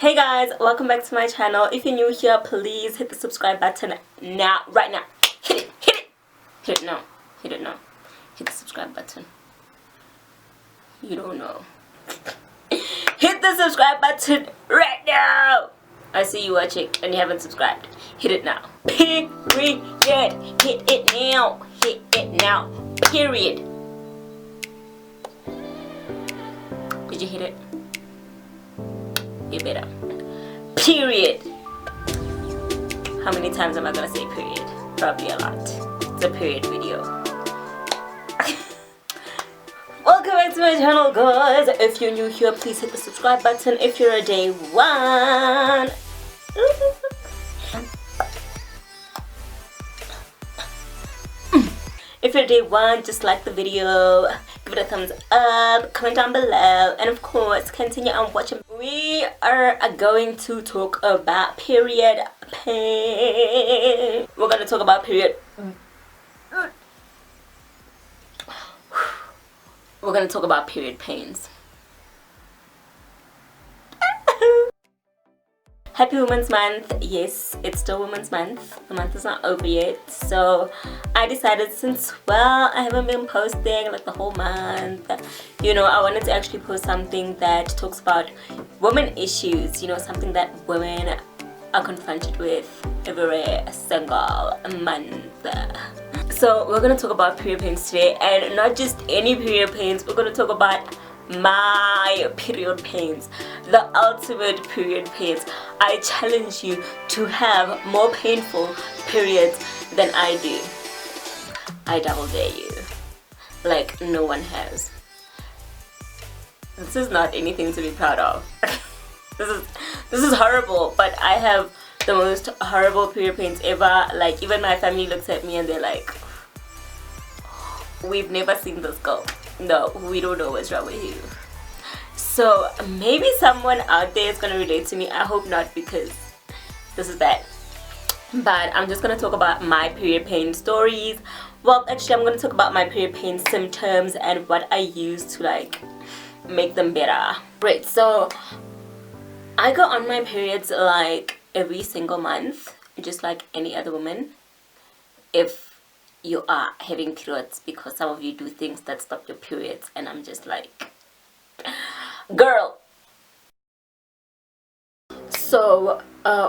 Hey guys, welcome back to my channel. If you're new here, please hit the subscribe button now, right now. Hit it, hit it, hit it now, hit it now. Hit the subscribe button. You don't know. Hit the subscribe button right now. I see you watching and you haven't subscribed. Hit it now. Period. Hit it now. Hit it now. Period. Did you hit it? You better. Period. How many times am I gonna say period? Probably a lot. It's a period video. Welcome back to my channel, guys. If you're new here, please hit the subscribe button. If you're a day one, if you're day one, just like the video, give it a thumbs up, comment down below, and of course continue on watching. We are going to talk about period pain. We're gonna talk about period. We're gonna talk about period pains. Happy Women's Month. Yes, it's still Women's Month. The month is not over yet, so I decided, since, well, I haven't been posting like the whole month, you know, I wanted to actually post something that talks about women issues, you know, something that women are confronted with every single month. So we're gonna talk about period pains today, and not just any period pains. We're gonna talk about my period pains, the ultimate period pains. I challenge you to have more painful periods than I do. I double dare you, like no one has. This is not anything to be proud of. this is horrible, but I have the most horrible period pains ever. Like, even my family looks at me and they're like, we've never seen this girl. No, we don't know what's wrong with you. So maybe someone out there is gonna relate to me. I hope not, because this is bad. But I'm just gonna talk about my period pain stories. Well, actually, I'm gonna talk about my period pain symptoms and what I use to like make them better. Right, so I go on my periods like every single month, just like any other woman. If you are having periods, because some of you do things that stop your periods, and I'm just like, girl. So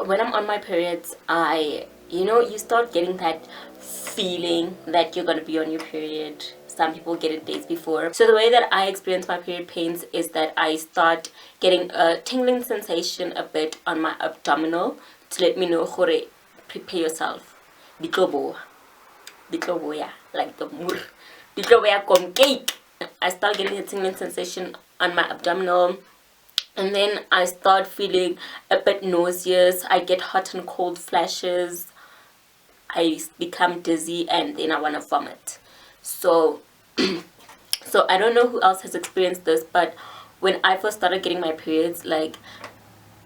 when I'm on my periods, you start getting that feeling that you're gonna be on your period. Some people get it days before. So the way that I experience my period pains is that I start getting a tingling sensation a bit on my abdominal to let me know, hore, prepare yourself. Like the mur. Cake. I start getting a tingling sensation on my abdominal, and then I start feeling a bit nauseous. I get hot and cold flashes. I become dizzy, and then I want to vomit. So I don't know who else has experienced this, but when I first started getting my periods, like,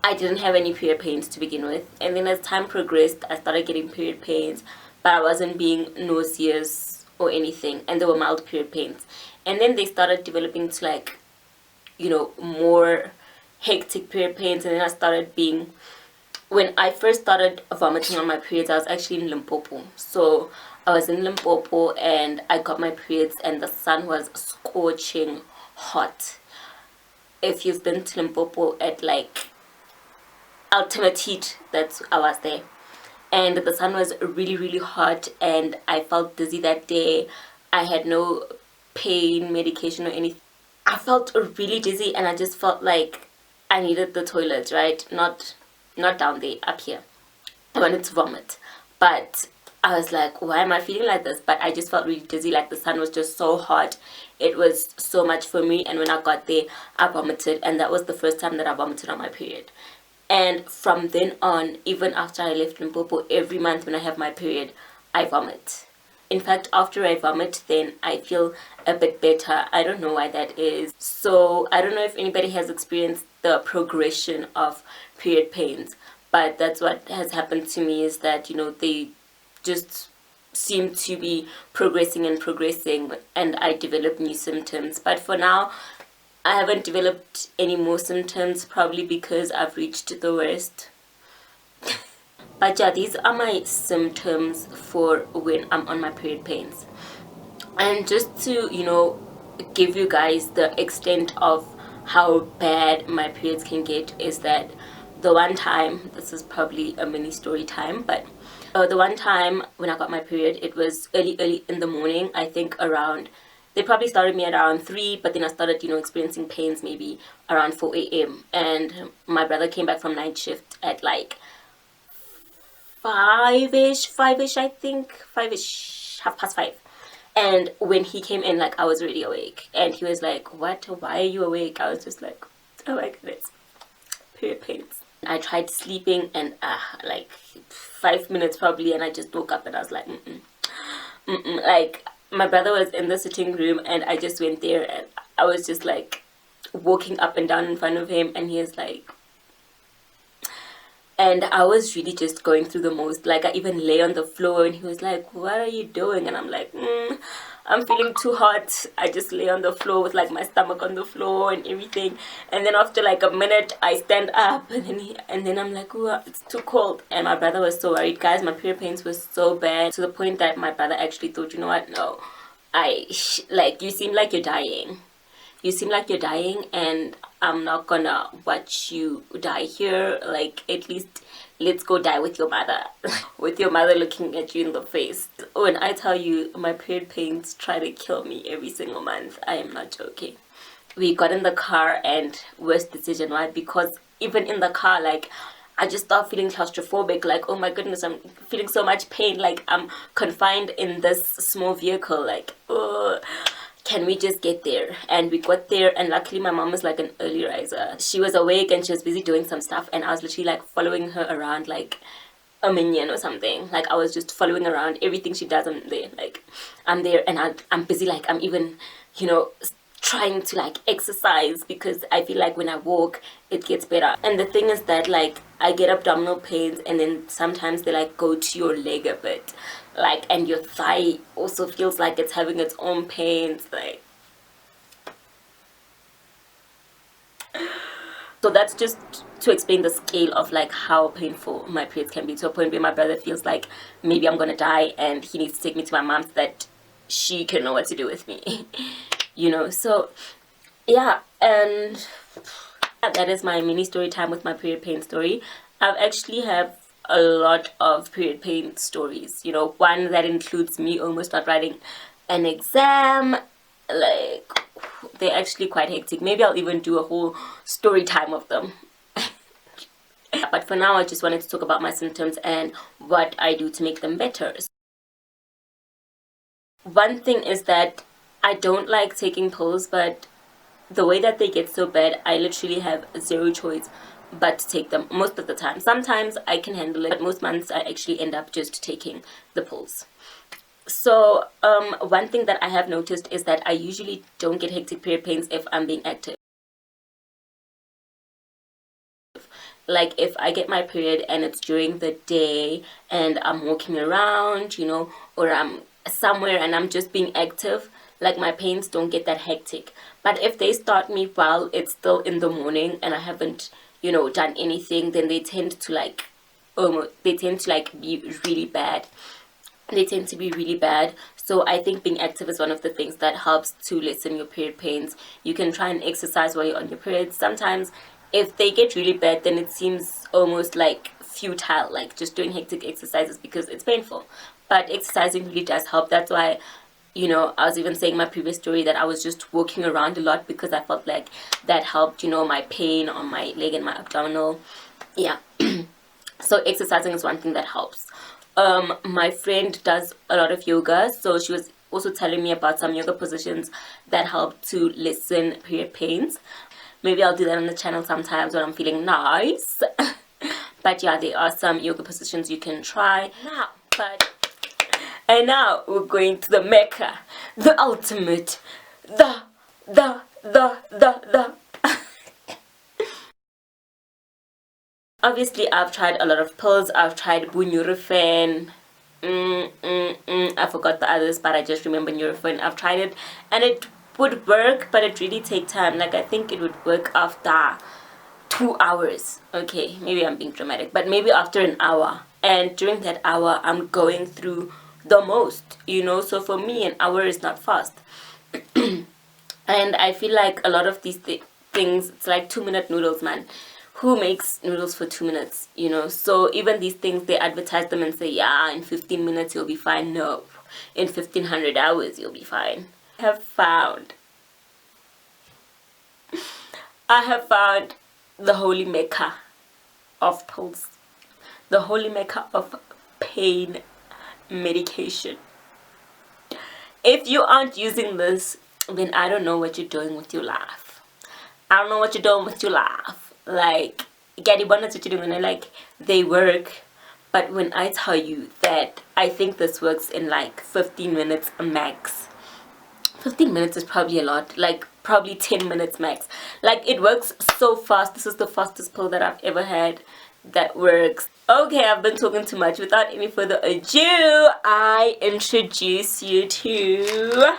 I didn't have any period pains to begin with, and then as time progressed, I started getting period pains, but I wasn't being nauseous or anything, and there were mild period pains. And then they started developing to, like, you know, more hectic period pains. And then I started being, when I first started vomiting on my periods, I was actually in Limpopo. So I was in Limpopo and I got my periods, and the sun was scorching hot. If you've been to Limpopo at like ultimate heat, I was there. And the sun was really, really hot, and I felt dizzy that day. I had no pain medication or anything. I felt really dizzy, and I just felt like I needed the toilet, right? Not down there, up here. I wanted to vomit, but I was like, why am I feeling like this? But I just felt really dizzy, like the sun was just so hot. It was so much for me, and when I got there, I vomited, and that was the first time that I vomited on my period. And from then on, even after I left Limpopo, every month when I have my period, I vomit. In fact, after I vomit, then I feel a bit better. I don't know why that is. So I don't know if anybody has experienced the progression of period pains, but that's what has happened to me, is that, you know, they just seem to be progressing and progressing, and I develop new symptoms. But for now, I haven't developed any more symptoms, probably because I've reached the worst. But yeah, these are my symptoms for when I'm on my period pains. And just to, give you guys the extent of how bad my periods can get, is that the one time, this is probably a mini story time, but the one time when I got my period, it was early in the morning. I think around, they probably started me at around 3, but then I started, experiencing pains maybe around 4 a.m. And my brother came back from night shift at like 5ish, I think, 5ish, 5:30. And when he came in, like, I was already awake. And he was like, what? Why are you awake? I was just like, oh my goodness, period pains. I tried sleeping and like 5 minutes probably, and I just woke up and I was like, like, my brother was in the sitting room and I just went there and I was just like walking up and down in front of him, and he was like, and I was really just going through the most. Like, I even lay on the floor and he was like, what are you doing? And I'm like, I'm feeling too hot. I just lay on the floor with like my stomach on the floor and everything. And then after like a minute, I stand up and then I'm like, oh, it's too cold. And my brother was so worried. Guys, my period pains was so bad, to the point that my brother actually thought, you know what, no, like, you seem like you're dying. You seem like you're dying, and I'm not gonna watch you die here. Like, at least let's go die with your mother. With your mother looking at you in the face. When I tell you, my period pains try to kill me every single month, I am not joking. We got in the car, and worst decision, right? Because even in the car, like, I just start feeling claustrophobic. Like, oh my goodness, I'm feeling so much pain. Like, I'm confined in this small vehicle. Like, oh, can we just get there? And we got there, and luckily my mom was like an early riser. She was awake and she was busy doing some stuff, and I was literally like following her around like a minion or something. Like, I was just following around everything she does. I'm there, like, I'm there, and I'm busy, like, I'm even, trying to like exercise, because I feel like when I walk it gets better. And the thing is that, like, I get abdominal pains, and then sometimes they like go to your leg a bit, like, and your thigh also feels like it's having its own pains, like. So that's just to explain the scale of like how painful my periods can be, to a point where my brother feels like maybe I'm gonna die and he needs to take me to my mom so that she can know what to do with me. So yeah. And that is my mini story time with my period pain story. I've actually have a lot of period pain stories, one that includes me almost not writing an exam. Like, they're actually quite hectic. Maybe I'll even do a whole story time of them. But for now, I just wanted to talk about my symptoms and what I do to make them better. One thing is that I don't like taking pills, but the way that they get so bad, I literally have zero choice but to take them most of the time. Sometimes I can handle it, but most months I actually end up just taking the pills. So one thing that I have noticed is that I usually don't get hectic period pains if I'm being active. Like, if I get my period and it's during the day and I'm walking around, or I'm somewhere and I'm just being active, like, my pains don't get that hectic. But if they start me while it's still in the morning and I haven't, done anything, then they tend to be really bad. So I think being active is one of the things that helps to lessen your period pains. You can try and exercise while you're on your period. Sometimes if they get really bad, then it seems almost like futile, like just doing hectic exercises, because it's painful. But exercising really does help. That's why, I was even saying in my previous story that I was just walking around a lot, because I felt like that helped, my pain on my leg and my abdominal. Yeah. So exercising is one thing that helps. My friend does a lot of yoga, so she was also telling me about some yoga positions that help to lessen period pains. Maybe I'll do that on the channel sometimes when I'm feeling nice. But yeah, there are some yoga positions you can try now. And now we're going to the Mecca, the ultimate, the. Obviously, I've tried a lot of pills. I've tried Nurofen. I forgot the others, but I just remember Nurofen. I've tried it, and it would work, but it really take time. Like I think it would work after 2 hours. Okay, maybe I'm being dramatic, but maybe after an hour. And during that hour, I'm going through the most, you know. So for me, an hour is not fast. And I feel like a lot of these things, it's like 2-minute noodles, man. Who makes noodles for 2 minutes, you know? So even these things, they advertise them and say, yeah, in 15 minutes you'll be fine. No, in 1500 hours you'll be fine. I have found the holy maker of pills, the holy maker of pain medication. If you aren't using this, then I don't know what you're doing with your life. I don't know what you're doing with your life. Like, Gaddy Bonnets, what you're doing, and like, they work. But when I tell you that I think this works in like 15 minutes max. 15 minutes is probably a lot. Like, probably 10 minutes max. Like, it works so fast. This is the fastest pill that I've ever had that works. Okay, I've been talking too much. Without any further ado, I introduce you to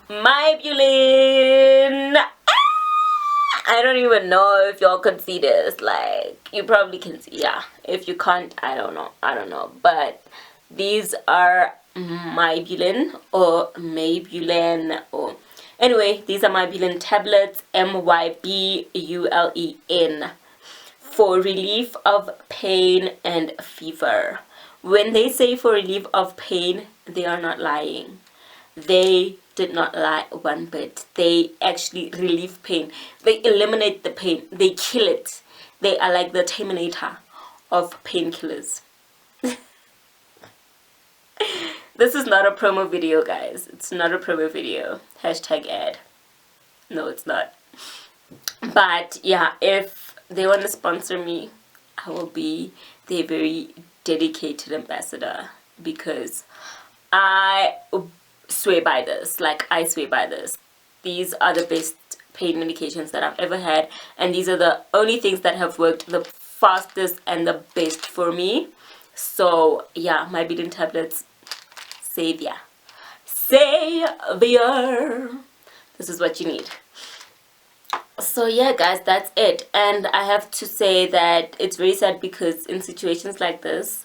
Mybulin. I don't even know if y'all can see this. Like, you probably can see. Yeah, if you can't, I don't know, but these are Mybulin or Maybulin, or anyway, these are Mybulin tablets, Mybulin, for relief of pain and fever. When they say for relief of pain, they are not lying. They did not lie one bit. They actually relieve pain. They eliminate the pain. They kill it. They are like the Terminator of painkillers. This is not a promo video, guys. It's not a promo video. Hashtag ad. No, it's not. But yeah, if they want to sponsor me, I will be their very dedicated ambassador, because I swear by this. Like, I swear by this. These are the best pain medications that I've ever had, and these are the only things that have worked the fastest and the best for me. So yeah, Mybulin tablets, savior. This is what you need. So yeah, guys, that's it. And I have to say that it's very sad, because in situations like this,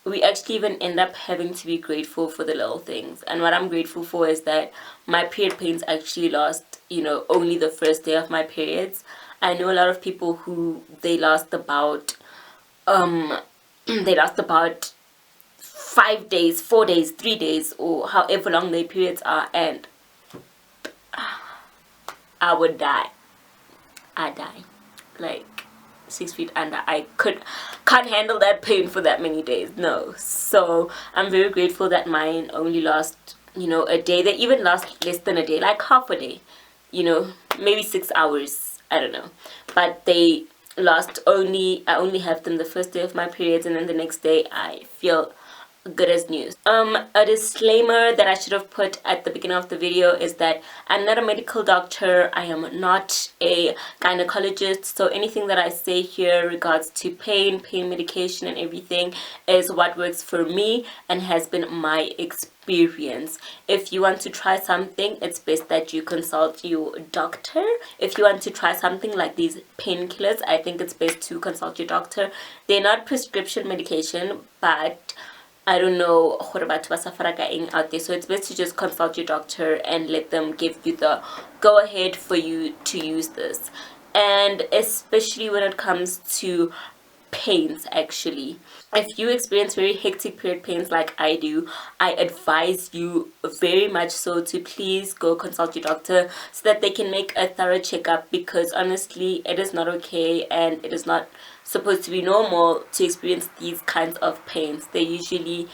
we actually even end up having to be grateful for the little things. And what I'm grateful for is that my period pains actually last, you know, only the first day of my periods. I know a lot of people who they last about 5 days, 4 days, 3 days, or however long their periods are, and I would die. I die. Like 6 feet under. I can't handle that pain for that many days. No. So I'm very grateful that mine only last, you know, a day. They even last less than a day, like half a day, you know, maybe 6 hours, I don't know, but they last I only have them the first day of my periods, and then the next day I feel good as news. A disclaimer that I should have put at the beginning of the video is that I'm not a medical doctor. I am not a gynecologist, so anything that I say here regards to pain medication and everything is what works for me and has been my experience. If you want to try something, it's best that you consult your doctor. If you want to try something like these painkillers, I think it's best to consult your doctor. They're not prescription medication, but I don't know out there, so it's best to just consult your doctor and let them give you the go ahead for you to use this. And especially when it comes to pains, actually, if you experience very hectic period pains like I do, I advise you very much so to please go consult your doctor so that they can make a thorough checkup, because honestly it is not okay and it is not supposed to be normal to experience these kinds of pains. They're usually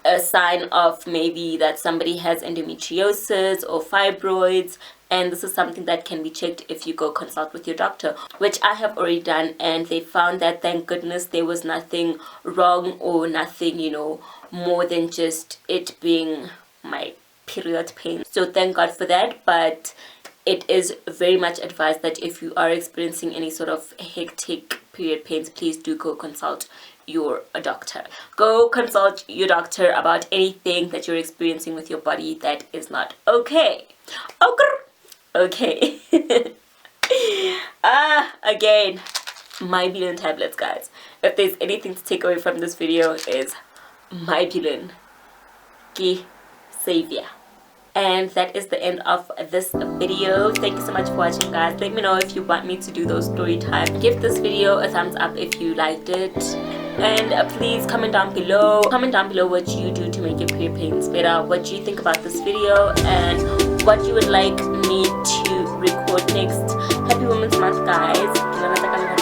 a sign of maybe that somebody has endometriosis or fibroids, and this is something that can be checked if you go consult with your doctor, which I have already done, and they found that thank goodness there was nothing wrong or nothing, you know, more than just it being my period pain. So thank God for that. But it is very much advised that if you are experiencing any sort of hectic period pains, please do go consult your doctor. Go consult your doctor about anything that you're experiencing with your body that is not okay. Okay. Again, Mybulin tablets, guys. If there's anything to take away from this video, is Mybulin ki savior. And that is the end of this video. Thank you so much for watching, guys. Let me know if you want me to do those story time. Give this video a thumbs up if you liked it, and please comment down below what you do to make your period pains better, what you think about this video, and what you would like me to record next. Happy Women's Month, guys.